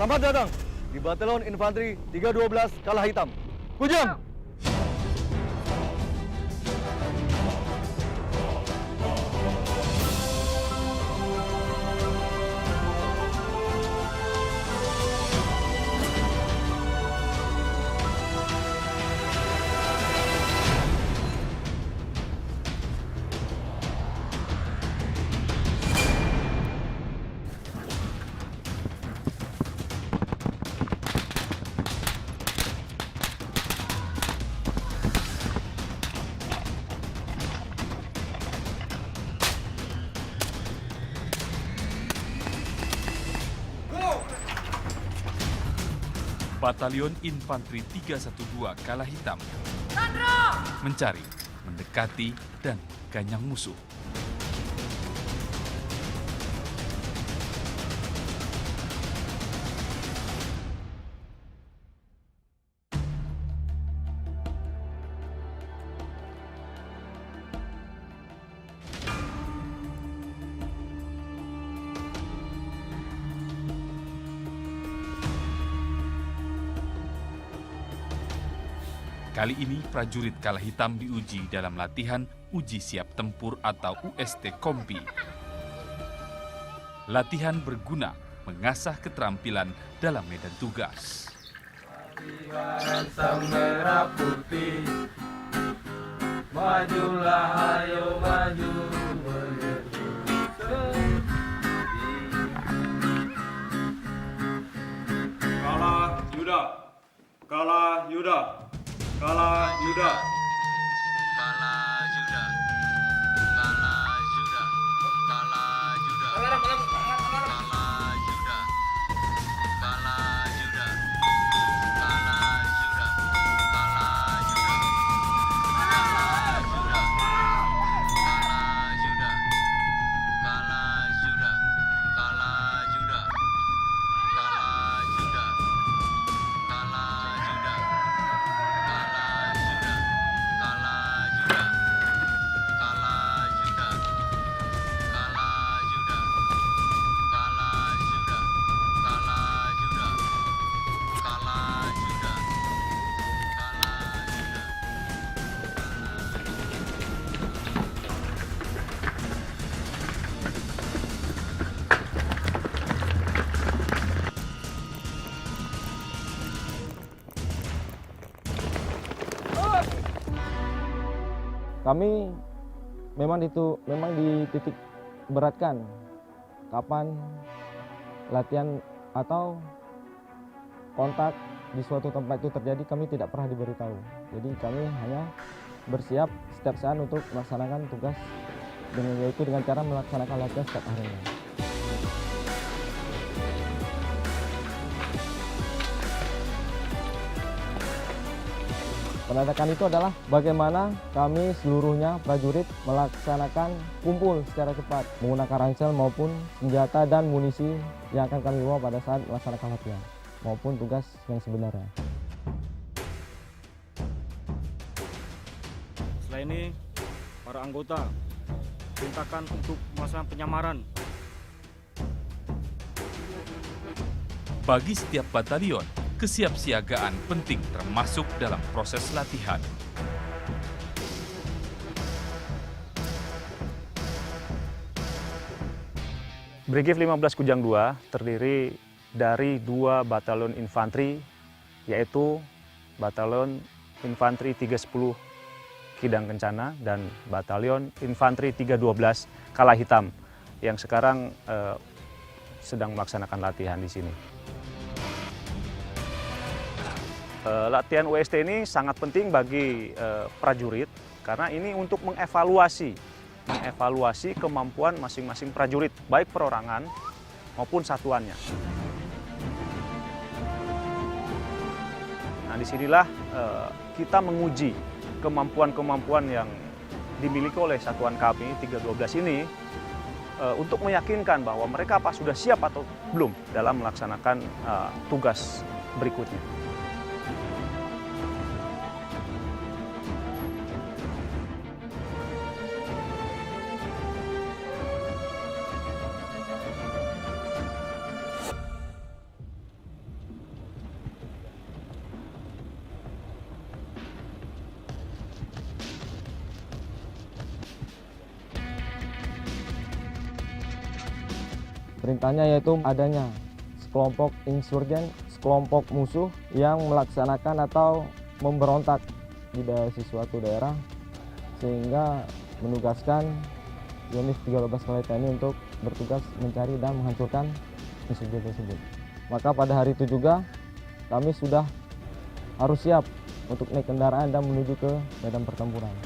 Selamat datang di Batalion Infanteri 312 Kala Hitam. Kujang! Batalion Infanteri 312 Kala Hitam mencari, mendekati, dan ganyang musuh. Kali ini prajurit Kala Hitam diuji dalam latihan Uji Siap Tempur atau UST Kompi. Latihan berguna mengasah keterampilan dalam medan tugas. Sang merah putih, majulah ayo maju. Kala Yuda, Kala Yuda. Kala Yuda. Kala Yuda. Kala Yuda. Kala Yuda. Kala Yuda. Kala Yuda. Kala Yuda. Kala Yuda. Kala Yuda. Kala Yuda. Kala Yuda. Kala Yuda. Kala Yuda. Kala Yuda. Kala Yuda. Kami memang dititik beratkan kapan latihan atau kontak di suatu tempat itu terjadi, kami tidak pernah diberitahu. Jadi kami hanya bersiap setiap saat untuk melaksanakan tugas yaitu dengan cara melaksanakan latihan setiap harinya. Penandakan itu adalah bagaimana kami seluruhnya prajurit melaksanakan kumpul secara cepat menggunakan ransel maupun senjata dan munisi yang akan kami bawa pada saat melaksanakan latihan maupun tugas yang sebenarnya. Setelah ini, para anggota perintahkan untuk melaksanakan penyamaran. Bagi setiap batalion, kesiapsiagaan penting termasuk dalam proses latihan. Brigif 15 Kujang 2 terdiri dari 2 batalion infanteri, yaitu Batalion Infanteri 310 Kidang Kencana dan Batalion Infanteri 312 Kala Hitam yang sekarang sedang melaksanakan latihan di sini. Latihan UST ini sangat penting bagi prajurit karena ini untuk mengevaluasi kemampuan masing-masing prajurit, baik perorangan maupun satuannya. Nah, disinilah kita menguji kemampuan-kemampuan yang dimiliki oleh satuan kami 312 ini untuk meyakinkan bahwa mereka apa sudah siap atau belum dalam melaksanakan tugas berikutnya. Perintahnya yaitu adanya sekelompok insurgen, sekelompok musuh yang melaksanakan atau memberontak di suatu daerah, sehingga menugaskan unit 13 Kalahita ini untuk bertugas mencari dan menghancurkan insurgen tersebut. Maka pada hari itu juga kami sudah harus siap untuk naik kendaraan dan menuju ke medan pertempuran.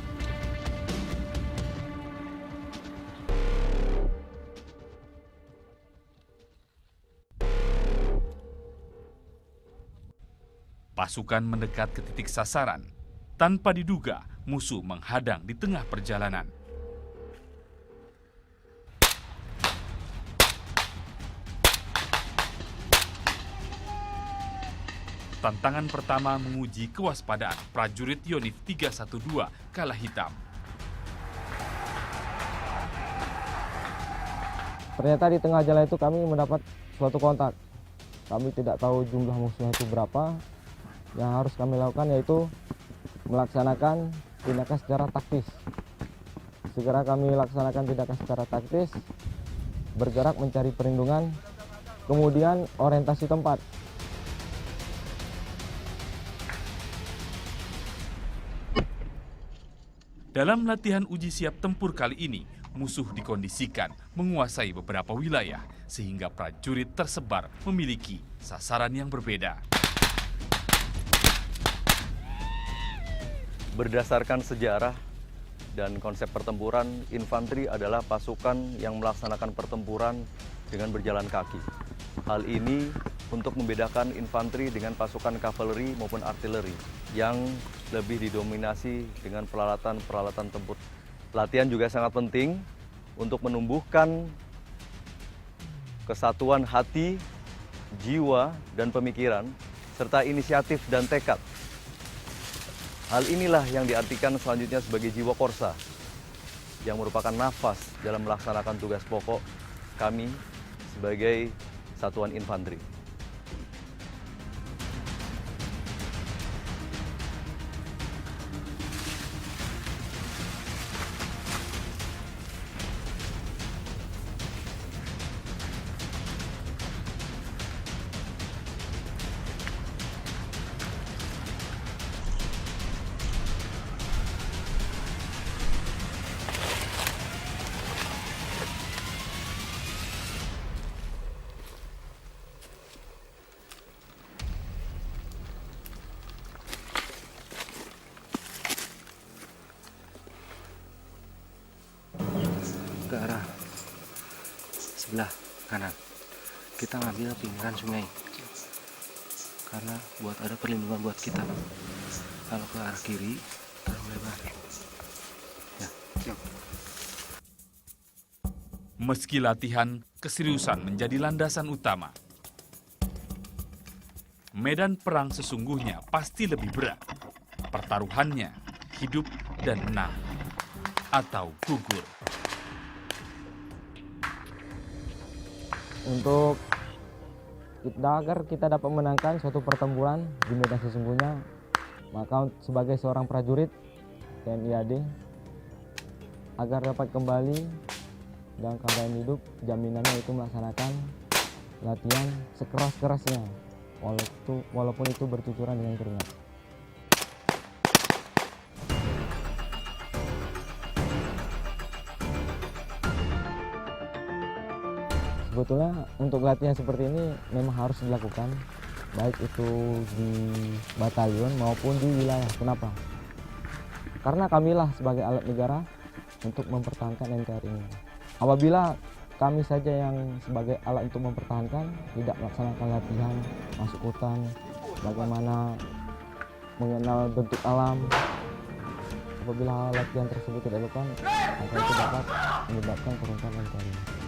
Pasukan mendekat ke titik sasaran. Tanpa diduga, musuh menghadang di tengah perjalanan. Tantangan pertama menguji kewaspadaan prajurit Yonif 312 Kalahitam. Ternyata di tengah jalan itu kami mendapat suatu kontak. Kami tidak tahu jumlah musuhnya itu berapa. Yang harus kami lakukan yaitu melaksanakan tindakan secara taktis. Segera kami laksanakan tindakan secara taktis, bergerak mencari perlindungan, kemudian orientasi tempat. Dalam latihan uji siap tempur kali ini, musuh dikondisikan menguasai beberapa wilayah sehingga prajurit tersebar memiliki sasaran yang berbeda. Berdasarkan sejarah dan konsep pertempuran, infanteri adalah pasukan yang melaksanakan pertempuran dengan berjalan kaki. Hal ini untuk membedakan infanteri dengan pasukan kavaleri maupun artileri yang lebih didominasi dengan peralatan-peralatan tempur. Latihan juga sangat penting untuk menumbuhkan kesatuan hati, jiwa, dan pemikiran, serta inisiatif dan tekad. Hal inilah yang diartikan selanjutnya sebagai jiwa korsa, yang merupakan nafas dalam melaksanakan tugas pokok kami sebagai satuan infanteri. Ke arah sebelah kanan kita ngambil pinggiran sungai karena buat ada perlindungan buat kita. Kalau ke arah kiri terlalu lebar ya. Siap. Meski latihan, keseriusan menjadi landasan utama. Medan perang sesungguhnya pasti lebih berat. Pertaruhannya hidup dan menang atau gugur. Untuk agar kita dapat memenangkan suatu pertempuran di medan sesungguhnya, maka sebagai seorang prajurit TNI AD, agar dapat kembali dalam keadaan hidup, jaminannya itu melaksanakan latihan sekeras-kerasnya, walaupun itu bercucuran dengan keringat. Sebetulnya untuk latihan seperti ini memang harus dilakukan, baik itu di batalion maupun di wilayah. Kenapa? Karena kamilah sebagai alat negara untuk mempertahankan NKRI ini. Apabila kami saja yang sebagai alat untuk mempertahankan tidak melaksanakan latihan, masuk hutan, bagaimana mengenal bentuk alam, apabila latihan tersebut tidak dilakukan, maka itu dapat menyebabkan keruntuhan NKRI.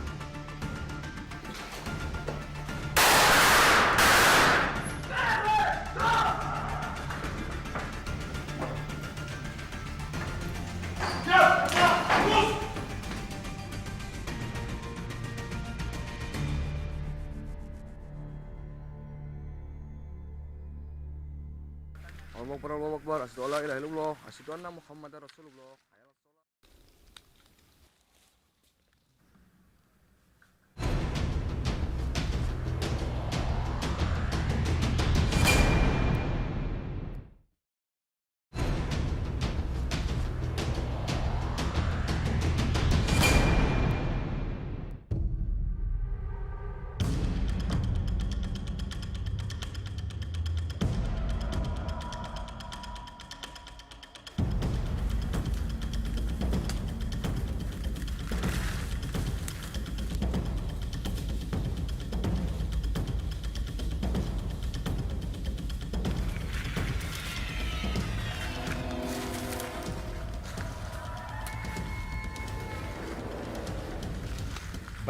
Allahu Akbar, asyhadu an la ilaha illallah, asyhadu anna Muhammadar Rasulullah.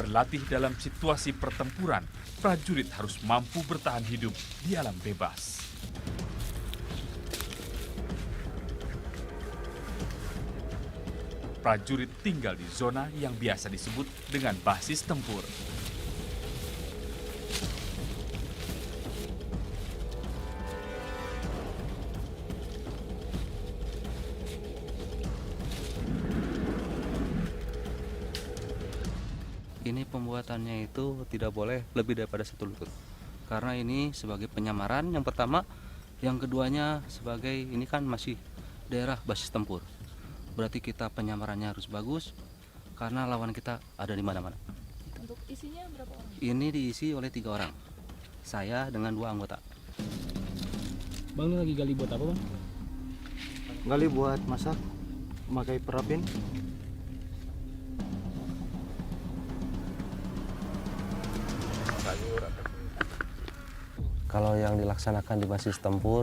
Berlatih dalam situasi pertempuran, prajurit harus mampu bertahan hidup di alam bebas. Prajurit tinggal di zona yang biasa disebut dengan basis tempur. Ini pembuatannya itu tidak boleh lebih daripada 1 lutut. Karena ini sebagai penyamaran yang pertama, yang keduanya sebagai ini kan masih daerah basis tempur. Berarti kita penyamarannya harus bagus karena lawan kita ada di mana-mana. Untuk isinya berapa orang? Ini diisi oleh 3 orang. Saya dengan 2 anggota. Bang, ini lagi gali buat apa, Bang? Gali buat masak, pakai perapin. Kalau yang dilaksanakan di basis tempur,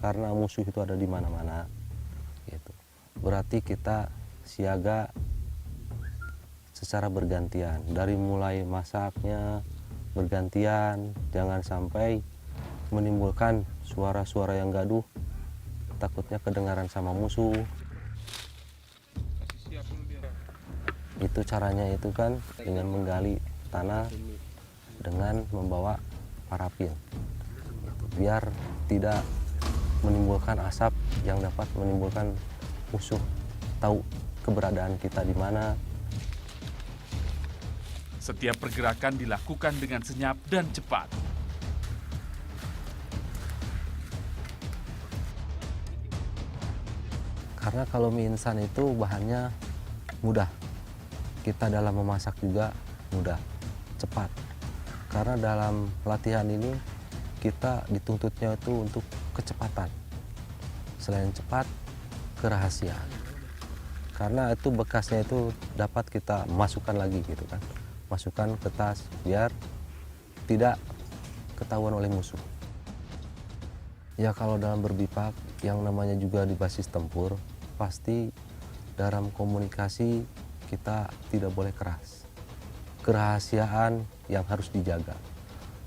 karena musuh itu ada di mana-mana, gitu. Berarti kita siaga secara bergantian. Dari mulai masaknya bergantian, jangan sampai menimbulkan suara-suara yang gaduh, takutnya kedengaran sama musuh. Itu caranya itu kan dengan menggali tanah dengan membawa parafin. Biar tidak menimbulkan asap yang dapat menimbulkan musuh tahu keberadaan kita di mana. Setiap pergerakan dilakukan dengan senyap dan cepat. Karena kalau mie instan itu bahannya mudah. Kita dalam memasak juga mudah, cepat. Karena dalam latihan ini kita dituntutnya itu untuk kecepatan. Selain cepat, kerahasiaan. Karena itu bekasnya itu dapat kita masukkan lagi gitu kan. Masukkan ke tas biar tidak ketahuan oleh musuh. Ya kalau dalam berbipak yang namanya juga di basis tempur, pasti dalam komunikasi kita tidak boleh keras. Kerahasiaan yang harus dijaga.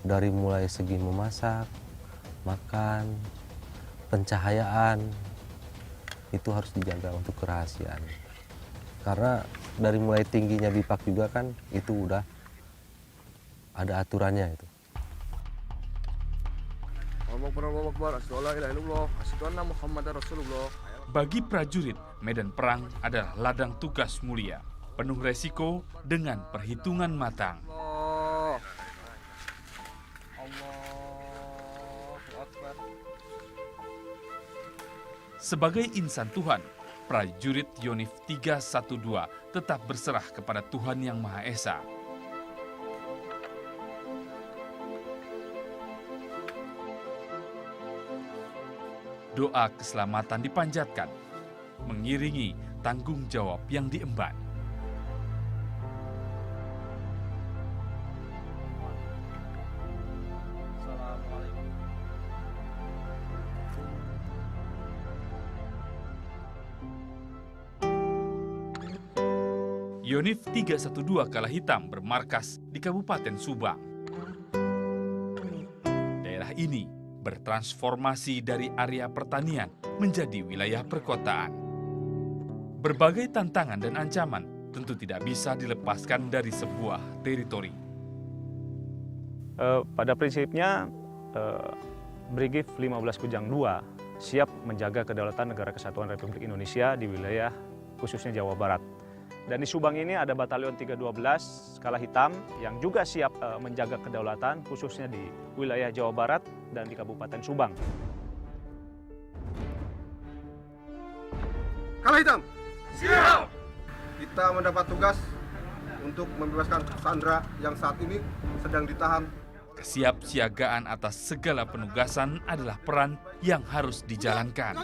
Dari mulai segi memasak, makan, pencahayaan, itu harus dijaga untuk kerahasiaan. Karena dari mulai tingginya bipak juga kan itu udah ada aturannya itu. Bagi prajurit, medan perang adalah ladang tugas mulia, penuh resiko dengan perhitungan matang. Sebagai insan Tuhan, prajurit Yonif 312 tetap berserah kepada Tuhan Yang Maha Esa. Doa keselamatan dipanjatkan, mengiringi tanggung jawab yang diemban. Yonif 312 Kala Hitam bermarkas di Kabupaten Subang. Daerah ini bertransformasi dari area pertanian menjadi wilayah perkotaan. Berbagai tantangan dan ancaman tentu tidak bisa dilepaskan dari sebuah teritori. Pada prinsipnya, Brigif 15 Kujang II siap menjaga kedaulatan Negara Kesatuan Republik Indonesia di wilayah khususnya Jawa Barat. Dan di Subang ini ada Batalion 312 Kala Hitam yang juga siap menjaga kedaulatan khususnya di wilayah Jawa Barat dan di Kabupaten Subang. Kala Hitam, siap! Kita mendapat tugas untuk membebaskan Sandra yang saat ini sedang ditahan. Kesiapsiagaan atas segala penugasan adalah peran yang harus dijalankan.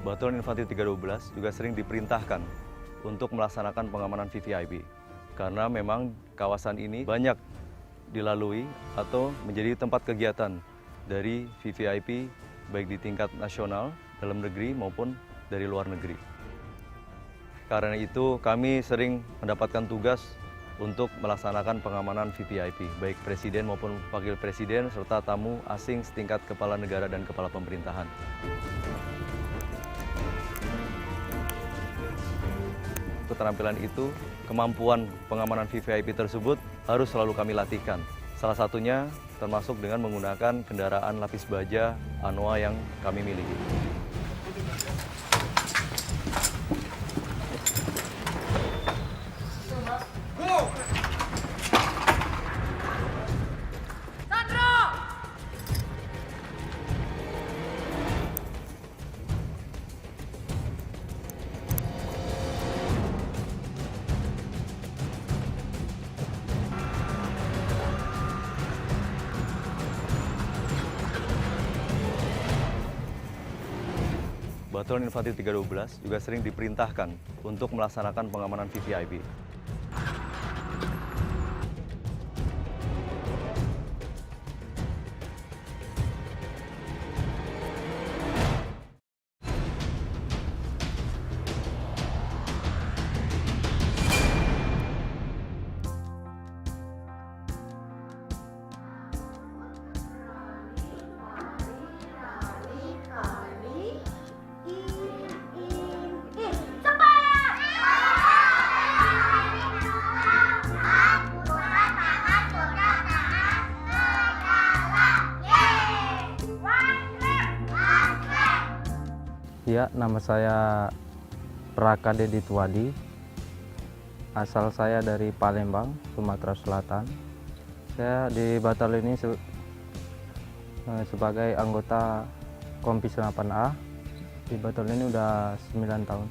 Batalion Infanteri 312 juga sering diperintahkan untuk melaksanakan pengamanan VVIP. Karena memang kawasan ini banyak dilalui atau menjadi tempat kegiatan dari VVIP baik di tingkat nasional, dalam negeri maupun dari luar negeri. Karena itu kami sering mendapatkan tugas untuk melaksanakan pengamanan VVIP, baik presiden maupun wakil presiden serta tamu asing setingkat kepala negara dan kepala pemerintahan. Keterampilan itu, kemampuan pengamanan VVIP tersebut harus selalu kami latihkan. Salah satunya termasuk dengan menggunakan kendaraan lapis baja Anoa yang kami miliki. Batalion Infanteri 312 juga sering diperintahkan untuk melaksanakan pengamanan VVIP. Ya, nama saya Raka Dedi Tuwadi. Asal saya dari Palembang, Sumatera Selatan. Saya di batalion ini sebagai anggota Kompis 8A. Di batalion ini udah 9 tahun.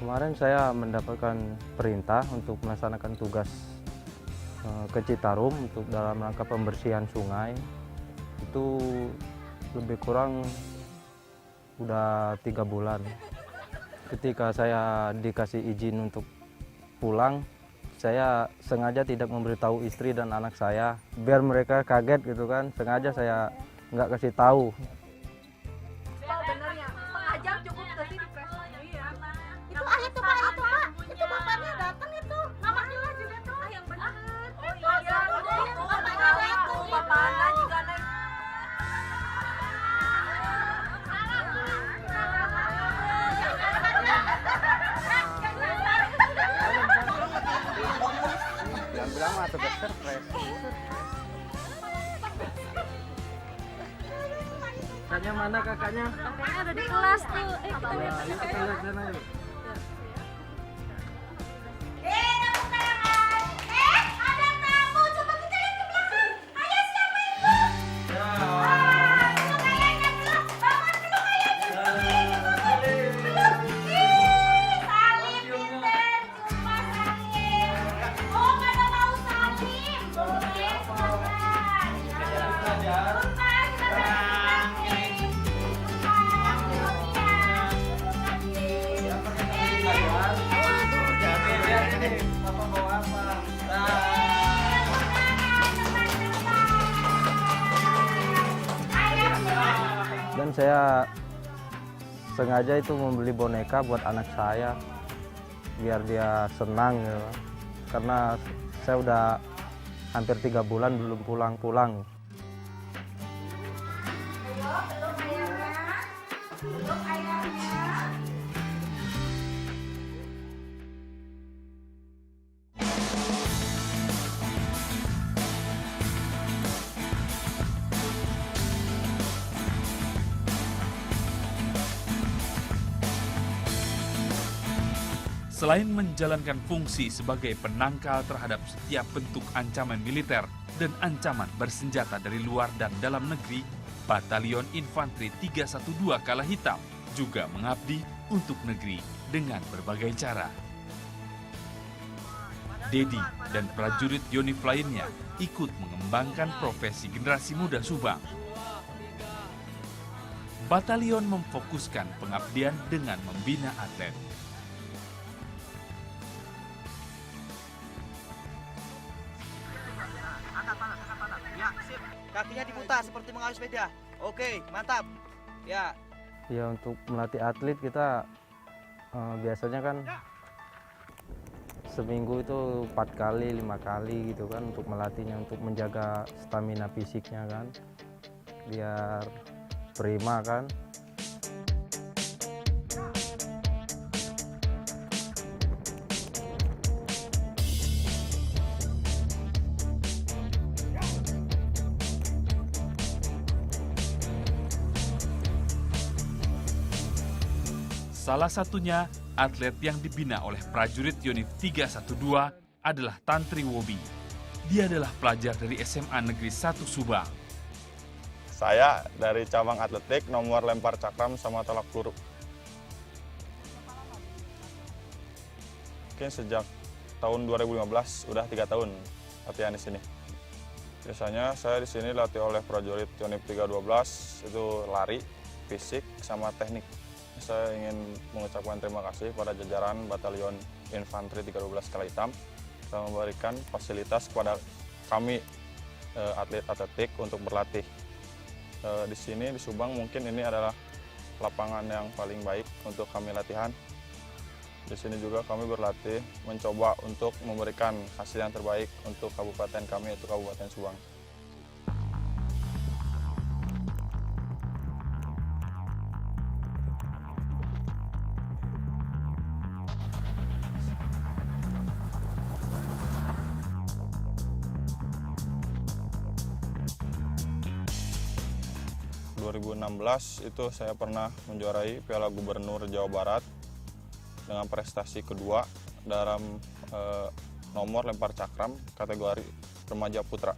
Kemarin saya mendapatkan perintah untuk melaksanakan tugas ke Citarum untuk dalam rangka pembersihan sungai. Itu lebih kurang udah 3 bulan. Ketika saya dikasih izin untuk pulang, saya sengaja tidak memberitahu istri dan anak saya biar mereka kaget gitu kan. Sengaja saya nggak kasih tahu. Bener ya, pengajak cukup tadi di press. Iya. Itu itu Pak, itu bapaknya datang itu. Namanya juga tuh. Yang bener. Oh iya, bapaknya datang. Bapaknya juga naik. Jangan bilang mah tugas surprise. Kakaknya mana kakaknya? Kakaknya ada di kelas tuh. Kita lihat. Kita lihat sana yuk. Ada tamu. Coba kita lihat ke belakang. Ayo siapa itu? Dan saya sengaja itu membeli boneka buat anak saya biar dia senang gitu. Karena saya udah hampir 3 bulan belum pulang-pulang. Belum ayamnya. Selain menjalankan fungsi sebagai penangkal terhadap setiap bentuk ancaman militer dan ancaman bersenjata dari luar dan dalam negeri, Batalion Infanteri 312 Kala Hitam juga mengabdi untuk negeri dengan berbagai cara. Dedi dan prajurit Yonif lainnya ikut mengembangkan profesi generasi muda Subang. Batalion memfokuskan pengabdian dengan membina atlet. Kakinya diputar seperti mengayuh sepeda. Oke, mantap. Ya. Ya untuk melatih atlet kita biasanya kan seminggu itu 4 kali, 5 kali gitu kan untuk melatihnya, untuk menjaga stamina fisiknya kan, biar prima kan. Salah satunya, atlet yang dibina oleh prajurit Yonif 312 adalah Tantri Wobi. Dia adalah pelajar dari SMA Negeri 1 Subang. Saya dari cabang atletik nomor lempar cakram sama tolak peluru. Mungkin sejak tahun 2015, udah 3 tahun latihan di sini. Biasanya saya di sini latih oleh prajurit Yonif 312, itu lari, fisik, sama teknik. Saya ingin mengucapkan terima kasih pada jajaran Batalion Infanteri 312 Kala Hitam telah memberikan fasilitas kepada kami atlet atletik untuk berlatih. Di sini di Subang mungkin ini adalah lapangan yang paling baik untuk kami latihan. Di sini juga kami berlatih mencoba untuk memberikan hasil yang terbaik untuk kabupaten kami, yaitu Kabupaten Subang. Tahun 2016 itu saya pernah menjuarai Piala Gubernur Jawa Barat dengan prestasi kedua dalam nomor lempar cakram kategori remaja putra.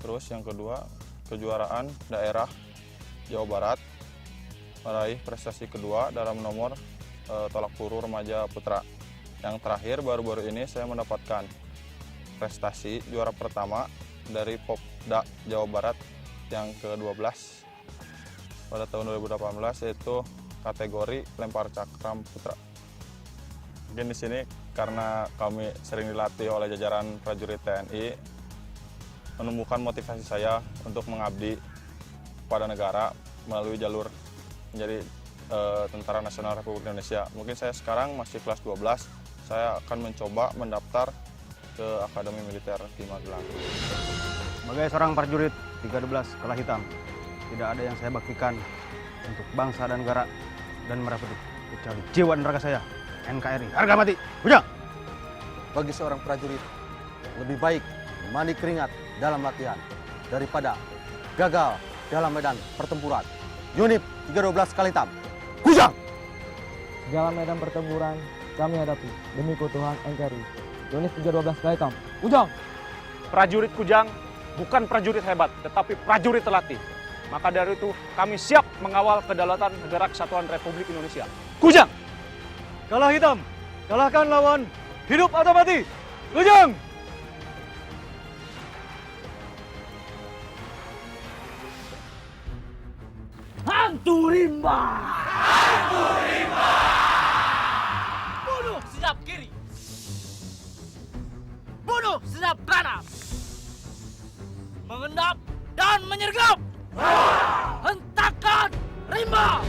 Terus yang kedua, kejuaraan daerah Jawa Barat meraih prestasi kedua dalam nomor tolak peluru remaja putra. Yang terakhir baru-baru ini saya mendapatkan prestasi juara pertama dari Popda Jawa Barat yang ke-12 pada tahun 2018, yaitu kategori lempar cakram putra. Mungkin di sini karena kami sering dilatih oleh jajaran prajurit TNI, menemukan motivasi saya untuk mengabdi pada negara melalui jalur menjadi Tentara Nasional Republik Indonesia. Mungkin saya sekarang masih kelas 12, saya akan mencoba mendaftar ke Akademi Militer di Magelang. Sebagai seorang prajurit 312 Kala Hitam, tidak ada yang saya baktikan untuk bangsa dan negara dan merah putih kecuali jiwa dan raga saya, NKRI. Harga mati, Ujang! Bagi seorang prajurit, lebih baik mandi keringat dalam latihan daripada gagal dalam medan pertempuran. Unit 312 Kala Hitam, Kujang! Segala medan pertempuran kami hadapi demi keutuhan NKRI. Unit 312 Kala Hitam, Kujang! Prajurit Kujang bukan prajurit hebat, tetapi prajurit terlatih. Maka dari itu, kami siap mengawal kedaulatan Negara Kesatuan Republik Indonesia. Kujang! Kala Hitam, kalahkan lawan, hidup atau mati, Kujang! Hantu rimba! Hantu rimba! Bunuh sedap kiri! Bunuh sedap kanan! Mengendap dan menyergap! Hentakan rimba!